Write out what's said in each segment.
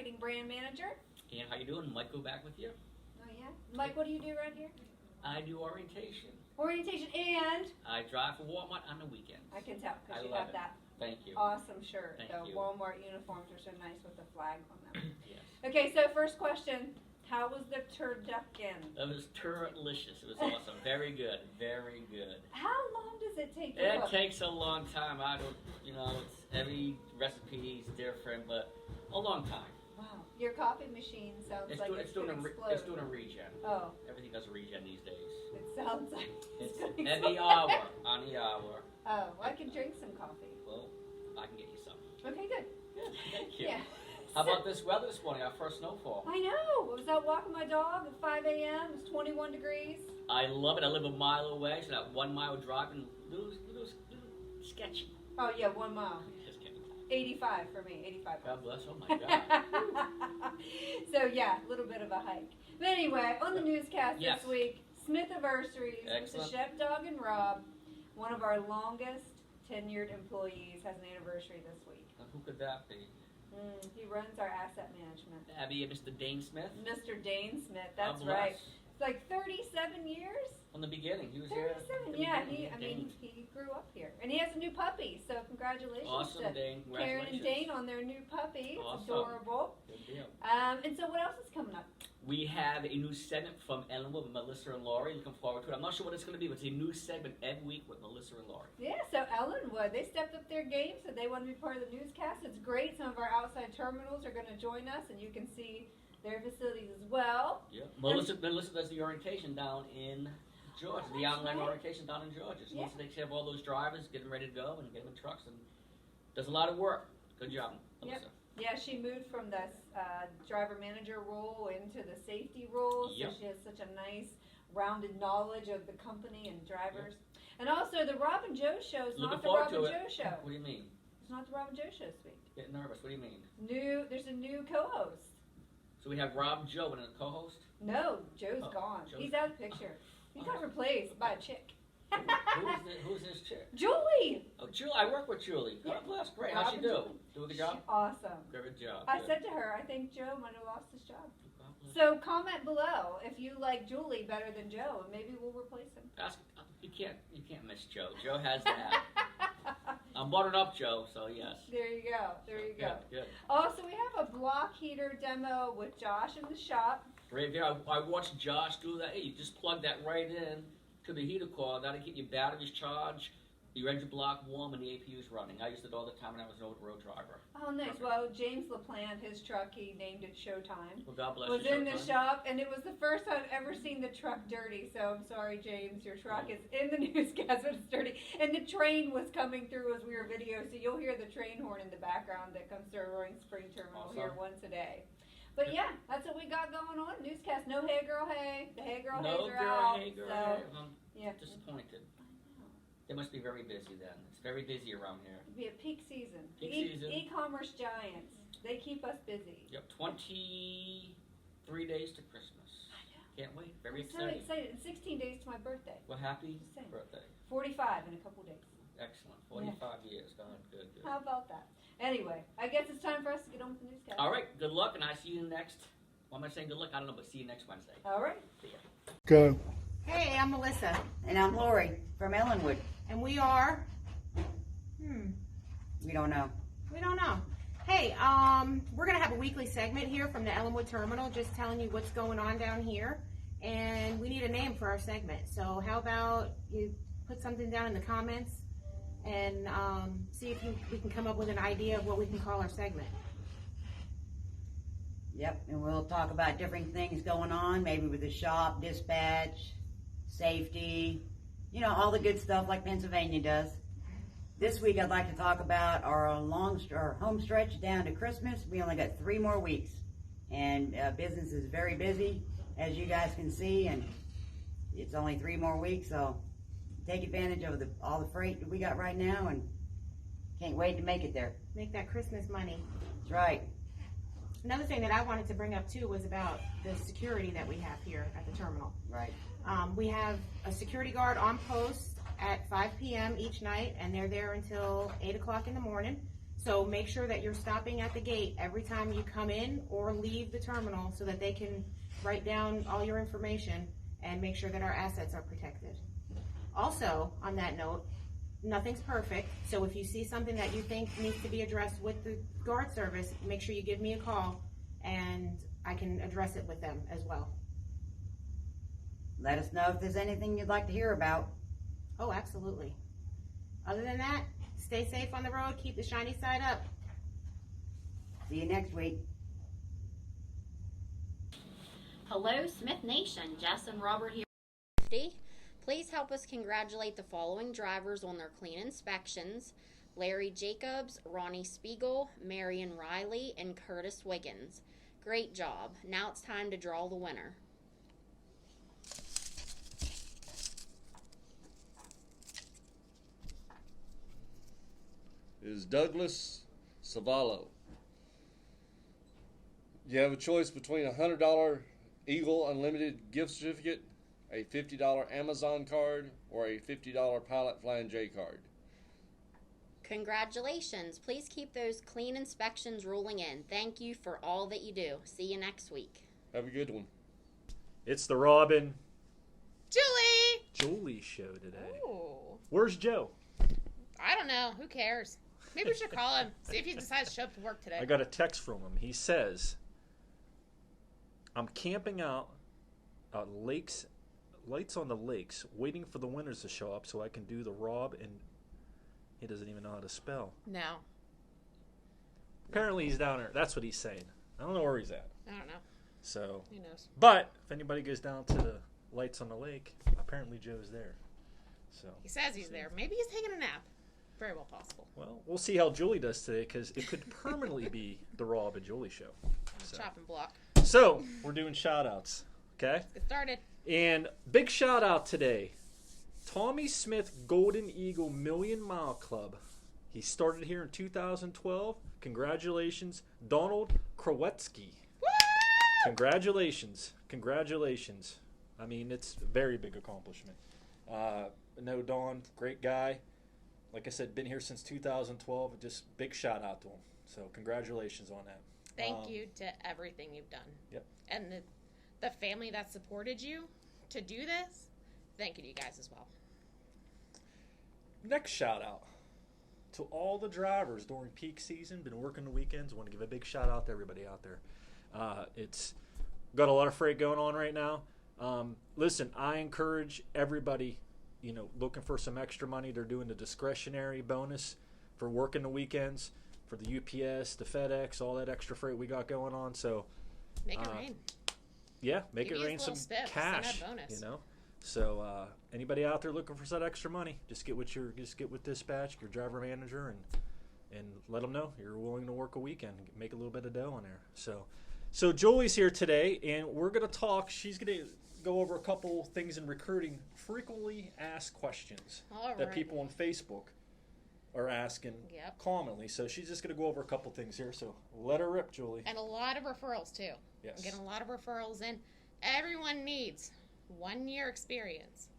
Marketing Brand Manager. And how you doing? Michael back with you. Oh, yeah. Mike, what do you do around here? I do orientation. Orientation and? I drive for Walmart on the weekends. I can tell because you love got it. that Thank you. awesome shirt. Thank The you. Walmart uniforms are so nice with the flag on them. Yes. Okay, so first question. How was the turducken? It was delicious. It was awesome. Very good. Very good. How long does it take to It cook? takes a long time. I don't, it's every recipe is different, but a long time. Wow. Your coffee machine sounds like it's doing going to explode. it's doing a regen. Oh. Everything does a regen these days. It sounds like It's going to every explode. hour on the hour. Oh, well, I can drink some coffee. Well, I can get you some. Okay, good. Good. Thank you. Yeah. How about this weather this morning? Our first snowfall. I know. I was out walking my dog at 5 a.m. It was 21 degrees. I love it. I live a mile away, so that 1 mile driving, little sketchy. Oh, yeah, 1 mile. Just kidding. 85 for me, 85 miles. God bless. Oh my God. So, yeah, a little bit of a hike. But anyway, on the newscast Yes. this week, Smith-A-Versaries with the Excellent. chef dog and Rob, one of our longest tenured employees, has an anniversary this week. Now, who could that be? He runs our asset management. Abby and Mr. Dane Smith. Mr. Dane Smith, God that's bless. right. It's like 37 years? From the beginning, he was here. at 37, the yeah. beginning. Dane. He grew up here. And he has a new puppy, so congratulations Awesome, to Dane. Karen and Congratulations. Dane on their new puppy. It's Awesome. adorable. Good deal. And so what else is coming up? We have a new segment from Ellenwood with Melissa and Laurie. Looking forward to it. I'm not sure what it's going to be, but it's a new segment every week with Melissa and Laurie. Yeah, so Ellenwood, they stepped up their game, so they want to be part of the newscast. It's great. Some of our outside terminals are going to join us, and you can see their facilities as well. Yeah. Melissa does the orientation down in Georgia, the that's online right. orientation down in Georgia. So Yeah. Melissa takes care of all those drivers, get them ready to go, and get them in trucks, and does a lot of work. Good job, Melissa. Yeah, she moved from the driver-manager role into the safety role, so Yep. she has such a nice, rounded knowledge of the company and drivers. And also, the Rob and Joe show is Looking not the forward Rob to and it. Joe show. What do you mean? It's not the Rob and Joe show this week. Get nervous. What do you mean? There's a new co-host. So we have Rob, Joe, and a co-host. No, Joe's Oh, gone. Joe's He's out of the picture. He got replaced by a chick. Who's this chick? Julie! Oh, Julie. I work with Julie. God Yeah. bless. Great. Rob How's she and do? Julie. Do a good job? Awesome. Good job. I Good. said to her, I think Joe might have lost his job. God bless. So comment below if you like Julie better than Joe, and maybe we'll replace him. You can't miss Joe. Joe has that. I'm buttered up, Joe. So yes. There you go. There you go. Good. Also, we have a block heater demo with Josh in the shop. Great video. I watched Josh do that. Hey, you just plug that right in to the heater core. That'll keep your batteries charged, your engine block warm, and the APU's running. I used it all the time when I was an over-road driver. Oh, nice. Well, James LaPlante, his truck, he named it Showtime. Well, God bless Was you. in the Showtime. shop, and it was the first I've ever seen the truck dirty. So I'm sorry, James, your truck is in the newscast, but it's dirty. And the train was coming through as we were video, so you'll hear the train horn in the background that comes through Roaring Spring Terminal Awesome. here once a day. But yeah, that's what we got going on. Newscast, no hey girl hey. The hey girl No heys are girl, out. hey girl, so, hey. I'm yeah. disappointed. They must be very busy then. It's very busy around here. It'll be a peak season. Peak season. E-commerce giants. They keep us busy. Yep, 23 days to Christmas. I know. Can't wait. Very I'm so exciting. excited. And 16 days to my birthday. Well, happy Just saying. birthday. 45 in a couple days. Excellent. 45 years. God, good. How about that? Anyway, I guess it's time for us to get on with the newscast. All right. Good luck, and I see you next. Why am I saying good luck? I don't know, but see you next Wednesday. All right. See ya. Go. Hey, I'm Melissa, And I'm Laurie from Ellenwood. and we are, We don't know. we don't know. Hey, we're gonna have a weekly segment here from the Ellenwood Terminal, just telling you what's going on down here, and we need a name for our segment. So how about you put something down in the comments and see if we can come up with an idea of what we can call our segment. Yep, and we'll talk about different things going on, maybe with the shop, dispatch, safety, all the good stuff like Pennsylvania does. This week I'd like to talk about our home stretch down to Christmas. We only got 3 more weeks, and business is very busy, as you guys can see, and it's only 3 more weeks, so take advantage of all the freight that we got right now, and can't wait to make it there. Make that Christmas money. That's right. Another thing that I wanted to bring up too was about the security that we have here at the terminal. Right. We have a security guard on post at 5 p.m. each night, and they're there until 8 o'clock in the morning. So make sure that you're stopping at the gate every time you come in or leave the terminal so that they can write down all your information and make sure that our assets are protected. Also, on that note, nothing's perfect, so if you see something that you think needs to be addressed with the guard service, make sure you give me a call and I can address it with them as well. Let us know if there's anything you'd like to hear about. Oh, absolutely. Other than that, stay safe on the road, keep the shiny side up. See you next week. Hello, Smith Nation. Jess and Robert here. Please help us congratulate the following drivers on their clean inspections: Larry Jacobs, Ronnie Spiegel, Marion Riley, and Curtis Wiggins. Great job. Now it's time to draw the winner. Is Douglas Savallo. You have a choice between a $100 Eagle Unlimited gift certificate, a $50 Amazon card, or a $50 Pilot Flying J card. Congratulations. Please keep those clean inspections rolling in. Thank you for all that you do. See you next week. Have a good one. It's the Robin Julie! Jolie show today. Ooh. Where's Joe? I don't know. Who cares? Maybe we should call him. See if he decides to show up to work today. I got a text from him. He says, I'm camping out lights on the lakes, waiting for the winners to show up so I can do the Rob, and he doesn't even know how to spell. No. Apparently he's down there. That's what he's saying. I don't know where he's at. I don't know. So, Who knows? but if anybody goes down to the lights on the lake, apparently Joe's there. So He says he's there. Maybe he's taking a nap. Very well possible. well, we'll see how Julie does today, because it could permanently be the Rob and Julie show. So, Chopping block. so we're doing shout outs. Okay? Let's get started. And big shout out today, Tommy Smith Golden Eagle Million Mile Club. He started here in 2012. Congratulations, Donald Krowetsky. Woo! Congratulations. I mean, it's a very big accomplishment. No, Don, great guy. Like I said, been here since 2012. Just big shout out to him. So congratulations on that. Thank you to everything you've done. Yep. And the family that supported you to do this, thank you to you guys as well. Next shout out to all the drivers during peak season, been working the weekends. I want to give a big shout out to everybody out there. It's got a lot of freight going on right now. Listen, I encourage everybody, looking for some extra money. They're doing the discretionary bonus for working the weekends for the UPS, the FedEx, all that extra freight we got going on. So Make it rain. yeah, make Give it me rain a some little spiff, send cash. that bonus. So anybody out there looking for that extra money, just get with dispatch, your driver manager, and let them know you're willing to work a weekend, make a little bit of dough on there. So Julie's here today, and we're gonna talk. She's gonna go over a couple things in recruiting, frequently asked questions All that right. people on Facebook are asking Yep. commonly. So she's just gonna go over a couple things here. So let her rip, Julie. And a lot of referrals, too. Yes. I'm getting a lot of referrals in. Everyone needs 1 year experience.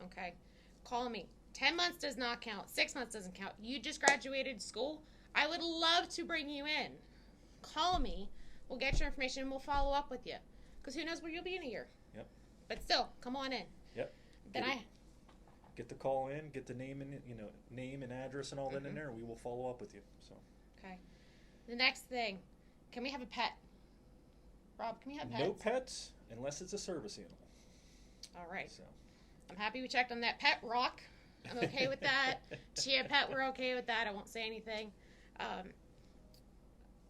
Okay? Call me. 10 months does not count. 6 months doesn't count. You just graduated school. I would love to bring you in. Call me. We'll get your information and we'll follow up with you. Because who knows where you'll be in a year. Yep. But still, come on in. Yep. Then Get the call in, get the name and address and all that in there, and we will follow up with you. So Okay. The next thing. Can we have a pet? Rob, can we have pets? no pets unless it's a service animal. All right. So I'm happy we checked on that. Pet rock. I'm okay with that. Chia pet, we're okay with that. I won't say anything.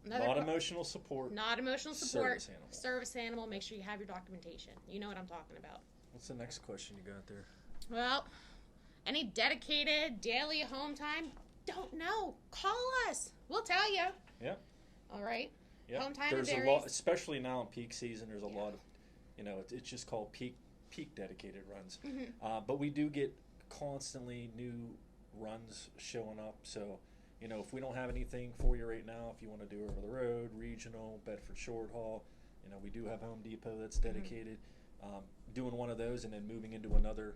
not emotional support. Not emotional support. Service animal. Service animal. Make sure you have your documentation. You know what I'm talking about. What's the next question you got there? Well, any dedicated daily home time? Don't know. Call us. We'll tell you. Yeah. All right. Yeah. Home time There's a varies. lot, especially now in peak season. There's a lot of, it's just called peak dedicated runs. But we do get constantly new runs showing up. So, if we don't have anything for you right now, if you want to do over the road, regional, Bedford short haul, we do have Home Depot that's dedicated. Doing one of those and then moving into another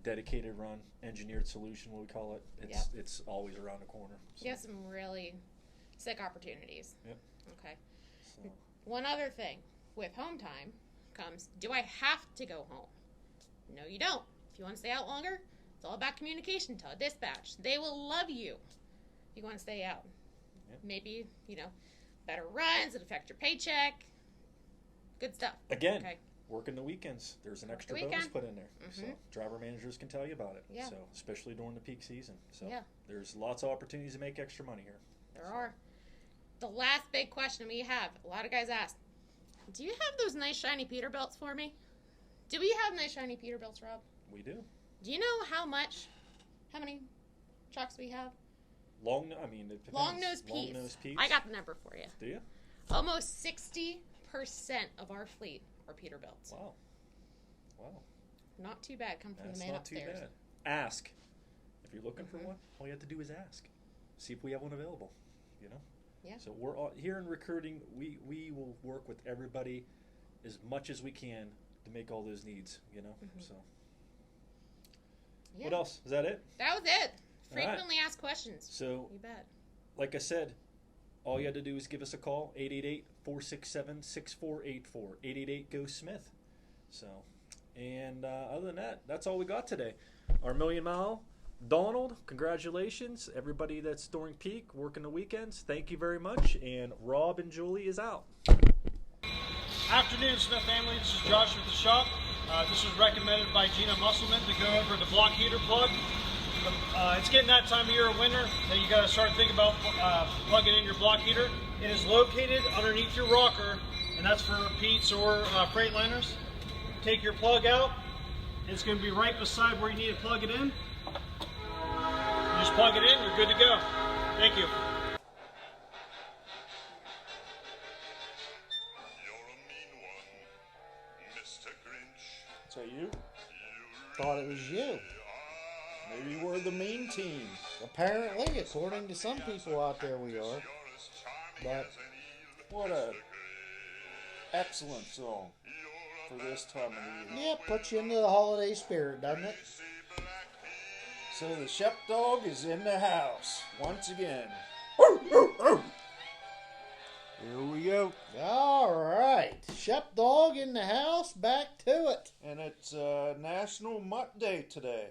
dedicated run, engineered solution, what we call it. It's always around the corner. So. You have some really sick opportunities. Yep. Okay. So, One other thing with home time comes, do I have to go home? No, you don't. If you want to stay out longer, it's all about communication. Tell a dispatch. They will love you if you want to stay out. Yep. Maybe, better runs that affect your paycheck. Good stuff. again, Okay. working the weekends. There's an Work extra the bonus weekend. put in there. Mhm. So driver managers can tell you about it. Yeah. So especially during the peak season. So Yeah. there's lots of opportunities to make extra money here. There are. The last big question we have, a lot of guys ask, do you have those nice shiny Peterbilts for me? Do we have nice shiny Peterbilts, Rob? We do. Do you know how many trucks we have? It depends. Long-nosed Pete's. Long-nosed Pete's. I got the number for you. Do you? Almost 60% of our fleet are Peterbilts. Wow. Not too bad coming from That's the man not upstairs. too bad. Ask. If you're looking for Mhm. one, all you have to do is ask. See if we have one available. Yeah. So we're all, here in recruiting. We will work with everybody as much as we can to make all those needs. Mhm. So Yeah. what else? Is that it? That was it. All right. Frequently asked questions. So You bet. like I said, all you had to do is give us a call, 888-467-6484, 888-GO-SMITH. So, and other than that, that's all we got today. Our Million Mile, Donald, congratulations. Everybody that's during peak, working the weekends, thank you very much. And Rob and Julie is out. Afternoon, Smith family. This is Josh with the shop. This was recommended by Gina Musselman to go over the block heater plug. It's getting that time of year of winter that you got to start thinking about plugging in your block heater. It is located underneath your rocker, and that's for Pete's or Freightliners. Take your plug out. It's going to be right beside where you need to plug it in. You just plug it in, you're good to go. Thank you. Is that you? Thought it was you. Maybe we're the mean team. Apparently, according to some people out there, we are. But What a excellent song for this time of the year. yeah, puts you into the holiday spirit, doesn't it? So the Shep Dog is in the house once again. Here we go. All right, Shep Dog in the house. Back to it. And it's National Mutt Day today.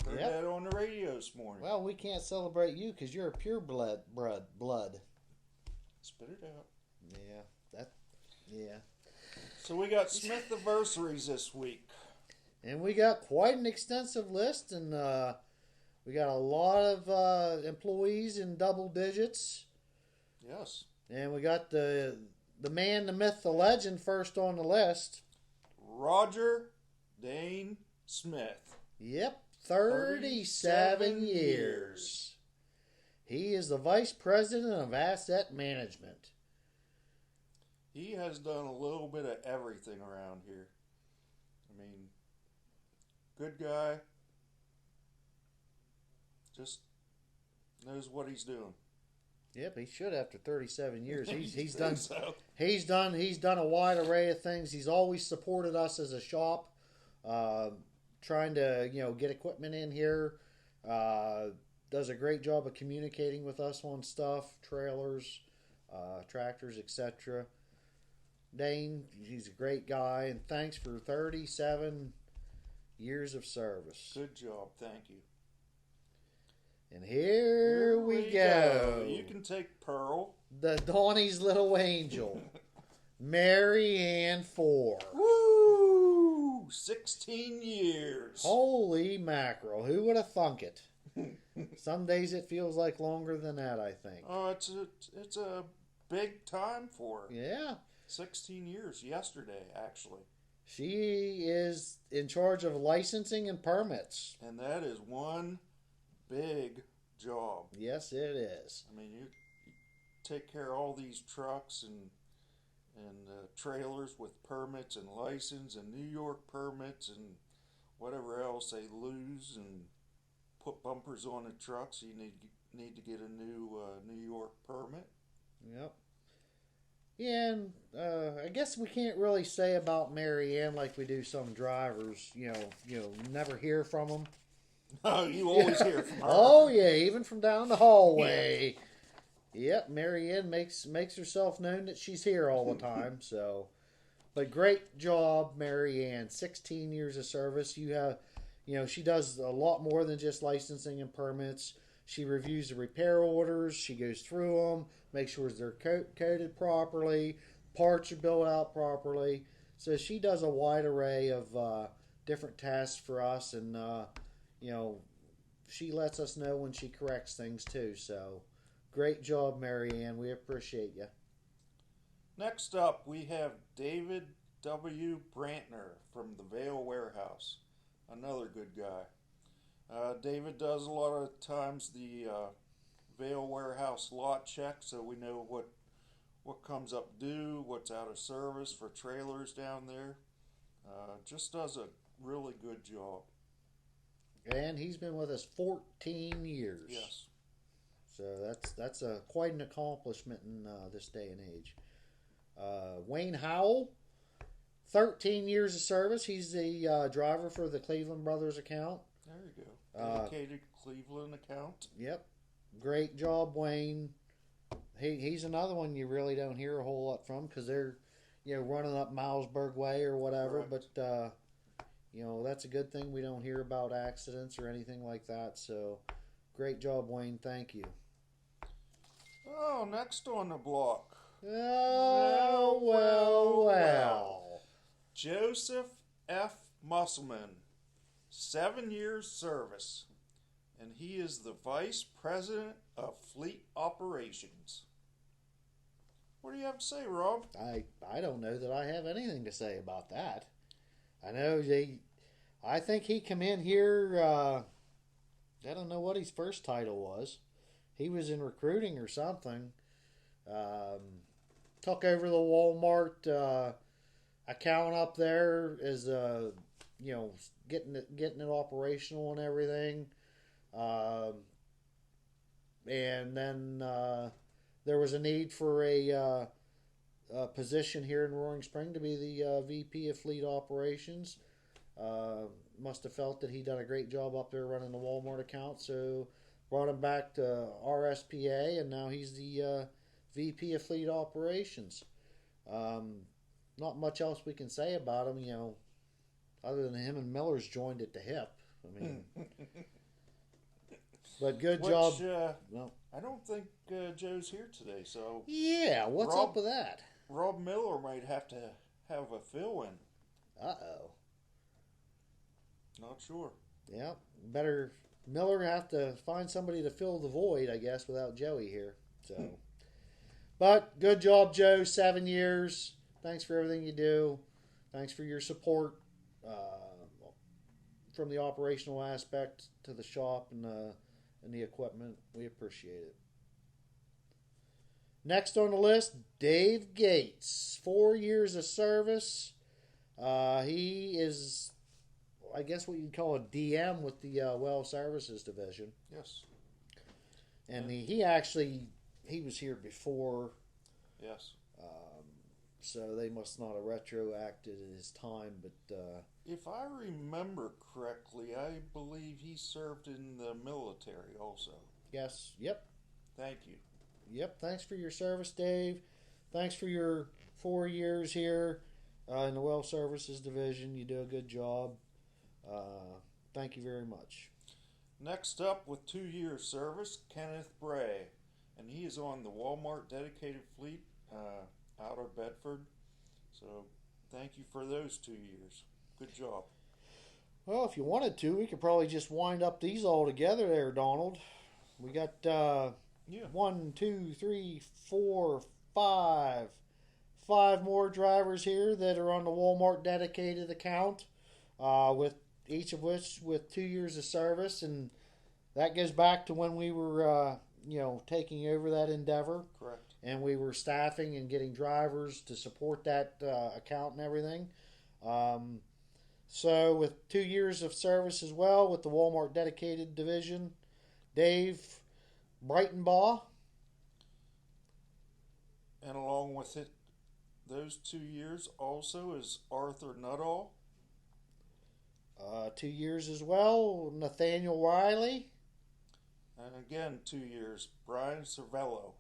Heard Yep. that on the radio this morning. Well, we can't celebrate you because you're a pure blood. Spit it out. Yeah. So we got Smith-A-Versaries this week. And we got quite an extensive list, and we got a lot of employees in double digits. Yes. And we got the man, the myth, the legend first on the list. Roger Dane Smith. Yep, 37 years. He is the vice president of asset management. He has done a little bit of everything around here. I mean, good guy. Just knows what he's doing. Yep, he should after 37 years. He's Think done so. he's done a wide array of things. He's always supported us as a shop, trying to get equipment in here. Does a great job of communicating with us on stuff, trailers, tractors, etc. Dane, he's a great guy, and thanks for 37 years of service. Good job, thank you. And here we go. You can take Pearl. The Donnie's little angel, Mary Ann Ford. Woo! 16 years. Holy mackerel! Who would have thunk it? Some days it feels like longer than that, I think. Oh, it's a big time for her. Yeah. 16 years yesterday, actually. She is in charge of licensing and permits. And that is one big job. Yes, it is. I mean, you take care of all these trucks and trailers with permits and license and New York permits and whatever else they lose and put bumpers on the trucks. You need to get a new New York permit. Yep. Yeah, and I guess we can't really say about Mary Ann like we do some drivers. Never hear from them. Oh, you always hear from her. Oh yeah, even from down the hallway. Yep, Mary Ann makes herself known that she's here all the time. So, but great job, Mary Ann. 16 years of service. She does a lot more than just licensing and permits. She reviews the repair orders. She goes through them, makes sure they're coded properly, parts are built out properly. So she does a wide array of different tasks for us, and she lets us know when she corrects things too. So, great job, Mary Ann. We appreciate you. Next up, we have David W. Brantner from the Vale Warehouse. Another good guy. David does a lot of times the Vale Warehouse lot check, so we know what comes up due, what's out of service for trailers down there. Just does a really good job. And he's been with us 14 years. Yes. So that's quite an accomplishment in this day and age. Wayne Howell, 13 years of service. He's the driver for the Cleveland Brothers account. There you go. Dedicated Cleveland account. Yep. Great job, Wayne. He's another one you really don't hear a whole lot from because they're running up Milesburg Way or whatever. Correct. But that's a good thing. We don't hear about accidents or anything like that. So great job, Wayne. Thank you. Oh, next on the block. Oh, well. Joseph F. Musselman, 7 years service, and he is the Vice President of Fleet Operations. What do you have to say, Rob? I don't know that I have anything to say about that. I know I think he come in here, I don't know what his first title was. He was in recruiting or something. Took over the Walmart account up there as getting it operational and everything. And then there was a need for a position here in Roaring Spring to be the VP of Fleet Operations. Must have felt that he done a great job up there running the Walmart account, so brought him back to RSPA, and now he's the VP of Fleet Operations. Not much else we can say about him, other than him and Miller's joined at the hip. I mean, but good job. No. I don't think Joe's here today, so yeah. What's up with that? Rob Miller might have to have a fill-in. Uh-oh. Not sure. Yeah, better Miller have to find somebody to fill the void, I guess, without Joey here. So, but good job, Joe. 7 years. Thanks for everything you do. Thanks for your support from the operational aspect to the shop and the equipment. We appreciate it. Next on the list, Dave Gates. 4 years of service. He is, I guess, what you'd call a DM with the Well Services Division. Yes. And he was here before. Yes. So they must not have retroacted his time, but if I remember correctly, I believe he served in the military also. Yes. Yep. Thank you. Yep. Thanks for your service, Dave. Thanks for your 4 years here in the Well Services Division. You do a good job. Thank you very much. Next up, with 2 years service, Kenneth Bray, and he is on the Walmart dedicated fleet out of Bedford. So thank you for those 2 years. Good job. Well, if you wanted to, we could probably just wind up these all together there, Donald. We got 1, 2, 3, 4, 5. 5 more drivers here that are on the Walmart dedicated account, with each of which with 2 years of service, and that goes back to when we were taking over that endeavor. Correct. And we were staffing and getting drivers to support that account and everything. So with 2 years of service as well with the Walmart dedicated division, Dave Breitenbaugh. And along with it, those 2 years also is Arthur Nuttall. 2 years as well, Nathaniel Riley. And again, 2 years, Brian Cervello.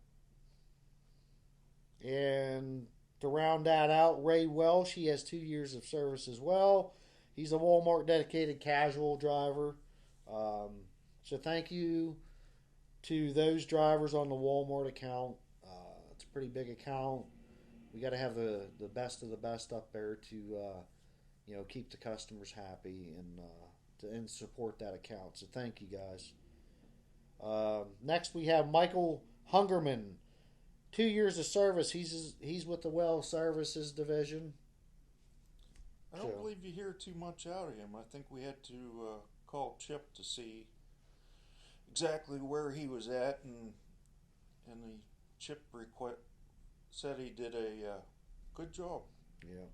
And to round that out, Ray Welsh, he has 2 years of service as well. He's a Walmart dedicated casual driver. So thank you to those drivers on the Walmart account. It's a pretty big account. We got to have the best of the best up there to keep the customers happy and support that account. So thank you guys. Next we have Michael Hungerman, 2 years of service. He's with the Well Services division. I don't believe you hear too much out of him. I think we had to call Chip to see exactly where he was at, and the Chip said he did a good job. Yeah.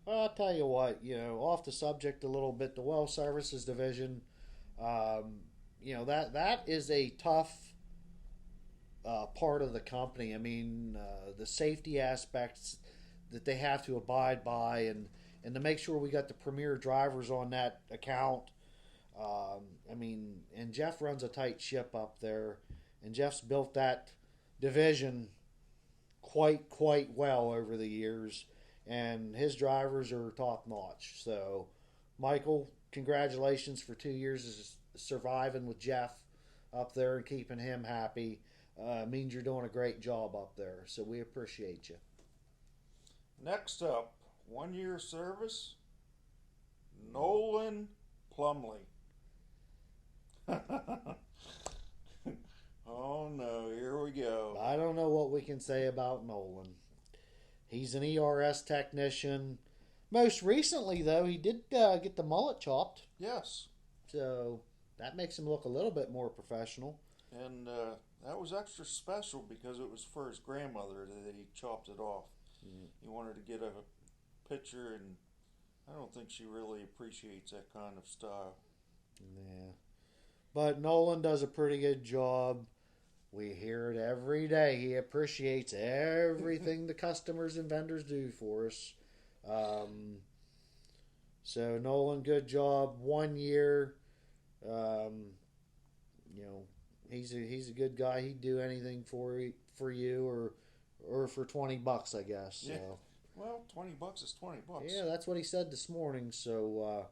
Well, I'll tell you what, off the subject a little bit, the Well Services division, that is a tough part of the company. I mean, the safety aspects that they have to abide by, and to make sure we got the premier drivers on that account. And Jeff runs a tight ship up there, and Jeff's built that division quite well over the years, and his drivers are top notch. So, Michael, congratulations for 2 years of surviving with Jeff up there and keeping him happy. Means you're doing a great job up there, so we appreciate you. Next up, 1 year service, Nolan Plumley. Oh no, here we go. I don't know what we can say about Nolan. He's an ERS technician. Most recently, though, he did get the mullet chopped. Yes. So that makes him look a little bit more professional. And that was extra special because it was for his grandmother that he chopped it off. Mm. He wanted to get a picture, and I don't think she really appreciates that kind of style. Yeah. But Nolan does a pretty good job. We hear it every day. He appreciates everything the customers and vendors do for us. So Nolan, good job. 1 year. He's a good guy. He'd do anything for you or for $20, I guess. Yeah. So. Well, $20 is $20. Yeah, that's what he said this morning. So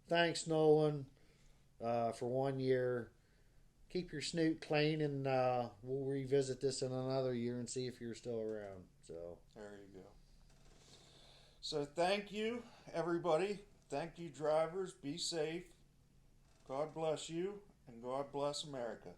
thanks, Nolan, for 1 year. Keep your snoot clean, and we'll revisit this in another year and see if you're still around. So there you go. So thank you, everybody. Thank you, drivers. Be safe. God bless you, and God bless America.